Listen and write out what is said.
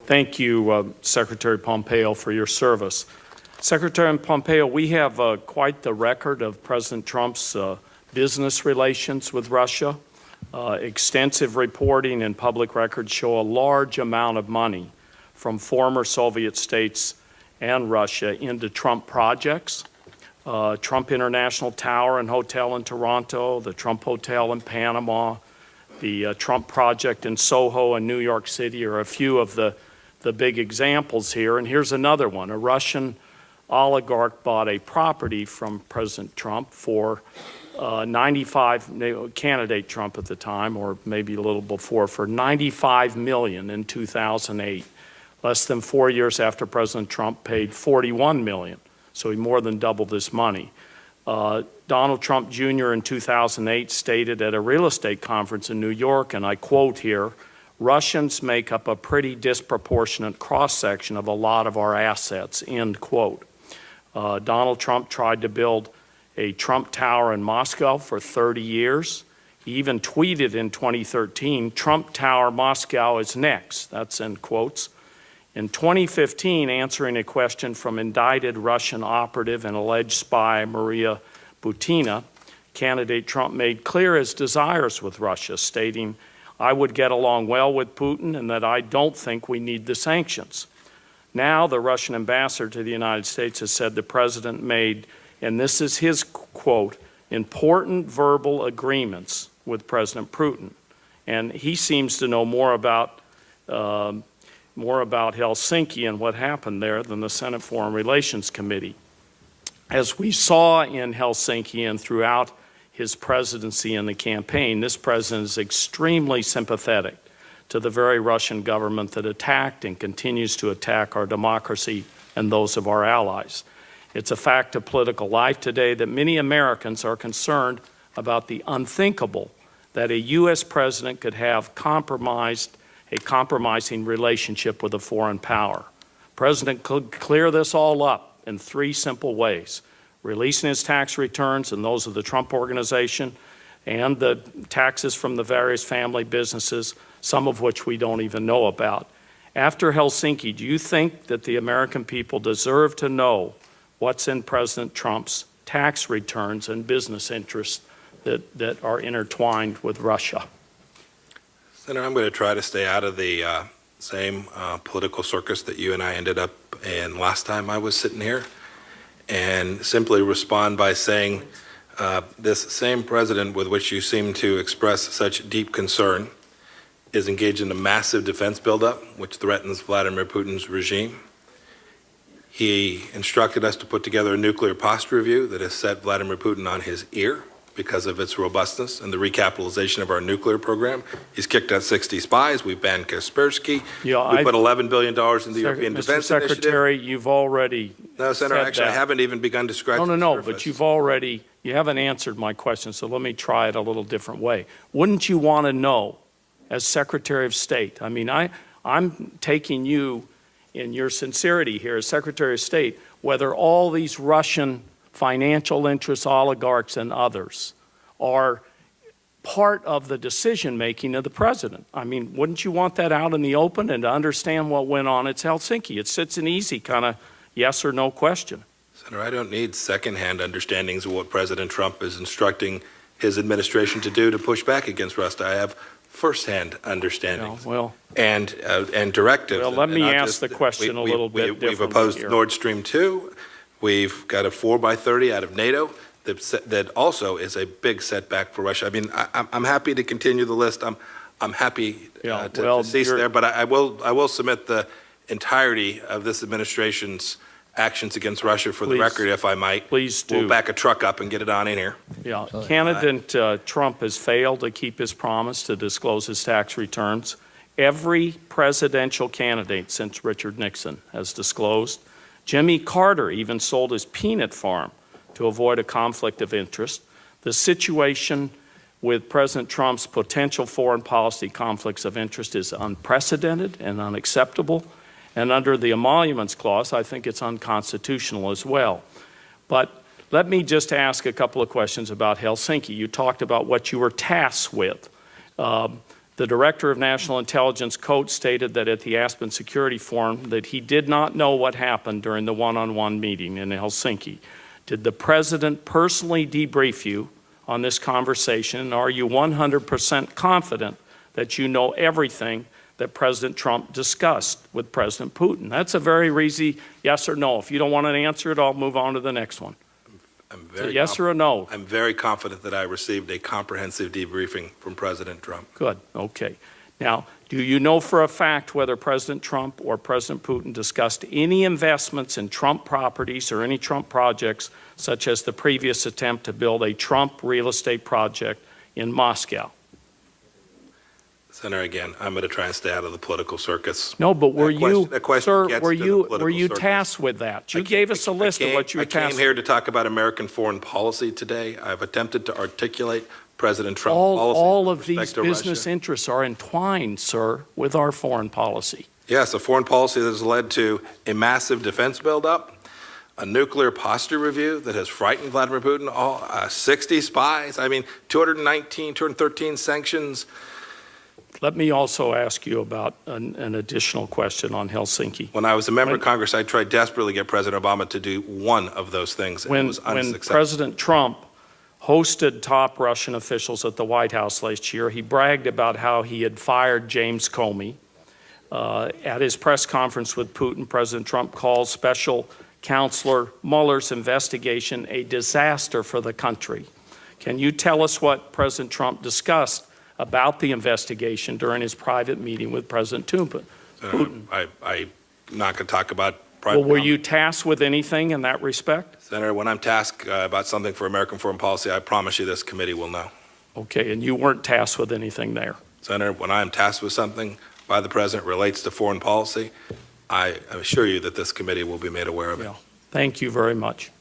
Thank you, Secretary Pompeo, for your service. Secretary Pompeo, we have quite the record of President Trump's business relations with Russia. Extensive reporting and public records show a large amount of money from former Soviet states and Russia into Trump projects. Trump International Tower and Hotel in Toronto, the Trump Hotel in Panama, the Trump project in Soho and New York City are a few of the big examples here. And here's another one. A Russian oligarch bought a property from President Trump for candidate Trump at the time, or maybe a little before, for $95 million in 2008. Less than 4 years after President Trump paid $41 million. So he more than doubled this money. Donald Trump Jr. in 2008 stated at a real estate conference in New York, and I quote here, "Russians make up a pretty disproportionate cross-section of a lot of our assets," end quote. Donald Trump tried to build a Trump Tower in Moscow for 30 years. He even tweeted in 2013, "Trump Tower Moscow is next," that's in quotes. In 2015, answering a question from indicted Russian operative and alleged spy Maria Butina, candidate Trump made clear his desires with Russia, stating, "I would get along well with Putin and that I don't think we need the sanctions." Now the Russian ambassador to the United States has said the president made, and this is his quote, "important verbal agreements with President Putin." And he seems to know more about Helsinki and what happened there than the Senate Foreign Relations Committee. As we saw in Helsinki and throughout his presidency and the campaign, this president is extremely sympathetic to the very Russian government that attacked and continues to attack our democracy and those of our allies. It's a fact of political life today that many Americans are concerned about the unthinkable, that a U.S. president could have a compromising relationship with a foreign power. The president could clear this all up in 3 simple ways: releasing his tax returns and those of the Trump Organization and the taxes from the various family businesses, some of which we don't even know about. After Helsinki, do you think that the American people deserve to know what's in President Trump's tax returns and business interests that are intertwined with Russia? Senator, I'm going to try to stay out of the same political circus that you and I ended up in last time I was sitting here, and simply respond by saying this same president with which you seem to express such deep concern is engaged in a massive defense buildup which threatens Vladimir Putin's regime. He instructed us to put together a nuclear posture review that has set Vladimir Putin on his ear because of its robustness and the recapitalization of our nuclear program. He's kicked out 60 spies. We banned Kaspersky. Yeah, we put $11 billion in the European Defense Mr. Secretary, you've already No, Senator, actually, I haven't even begun to scratch the surface. But you haven't answered my question, so let me try it a little different way. Wouldn't you want to know, as Secretary of State, I mean, I'm taking you in your sincerity here as Secretary of State, whether all these Russian financial interests, oligarchs, and others are part of the decision-making of the president? I mean, wouldn't you want that out in the open and to understand what went on at Helsinki? It's an easy kind of yes or no question. Senator, I don't need second-hand understandings of what President Trump is instructing his administration to do to push back against Russia. I have first-hand understandings and directives. Well, let me ask the question a little bit differently. We've opposed here. Nord Stream 2. We've got a 4x30 out of NATO that also is a big setback for Russia. I mean, I'm happy to continue the list. I'm happy to cease there, but I will submit the entirety of this administration's actions against Russia for the record, if I might. Please do. We'll back a truck up and get it on in here. Yeah, candidate Trump has failed to keep his promise to disclose his tax returns. Every presidential candidate since Richard Nixon has disclosed. Jimmy Carter even sold his peanut farm to avoid a conflict of interest. The situation with President Trump's potential foreign policy conflicts of interest is unprecedented and unacceptable. And under the Emoluments Clause, I think it's unconstitutional as well. But let me just ask a couple of questions about Helsinki. You talked about what you were tasked with. The Director of National Intelligence, Coates, stated that at the Aspen Security Forum that he did not know what happened during the one-on-one meeting in Helsinki. Did the President personally debrief you on this conversation, and are you 100% confident that you know everything that President Trump discussed with President Putin? That's a very easy yes or no. If you don't want to answer it, I'll move on to the next one. I'm Yes or a no? I'm very confident that I received a comprehensive debriefing from President Trump. Good, okay. Now, do you know for a fact whether President Trump or President Putin discussed any investments in Trump properties or any Trump projects, such as the previous attempt to build a Trump real estate project in Moscow? Senator, again, I'm going to try and stay out of the political circus. No, but were you, That question sir, gets were to the you political circus. tasked with that? You gave us a list of what you were I tasked came with. here to talk about American foreign policy today. I've attempted to articulate President Trump's policy. All of these business interests are entwined, sir, with our foreign policy. Yes, a foreign policy that has led to a massive defense buildup, a nuclear posture review that has frightened Vladimir Putin, 60 spies, 213 sanctions. Let me also ask you about an additional question on Helsinki. When I was a member of Congress, I tried desperately to get President Obama to do one of those things, and it was unsuccessful. When President Trump hosted top Russian officials at the White House last year, he bragged about how he had fired James Comey. At his press conference with Putin, President Trump called Special Counselor Mueller's investigation a disaster for the country. Can you tell us what President Trump discussed about the investigation during his private meeting with President Putin? I'm not going to talk about private. Well, were you tasked with anything in that respect? Senator, when I'm tasked about something for American foreign policy, I promise you this committee will know. Okay, and you weren't tasked with anything there? Senator, when I'm tasked with something by the President relates to foreign policy, I assure you that this committee will be made aware of it. Yeah. Thank you very much.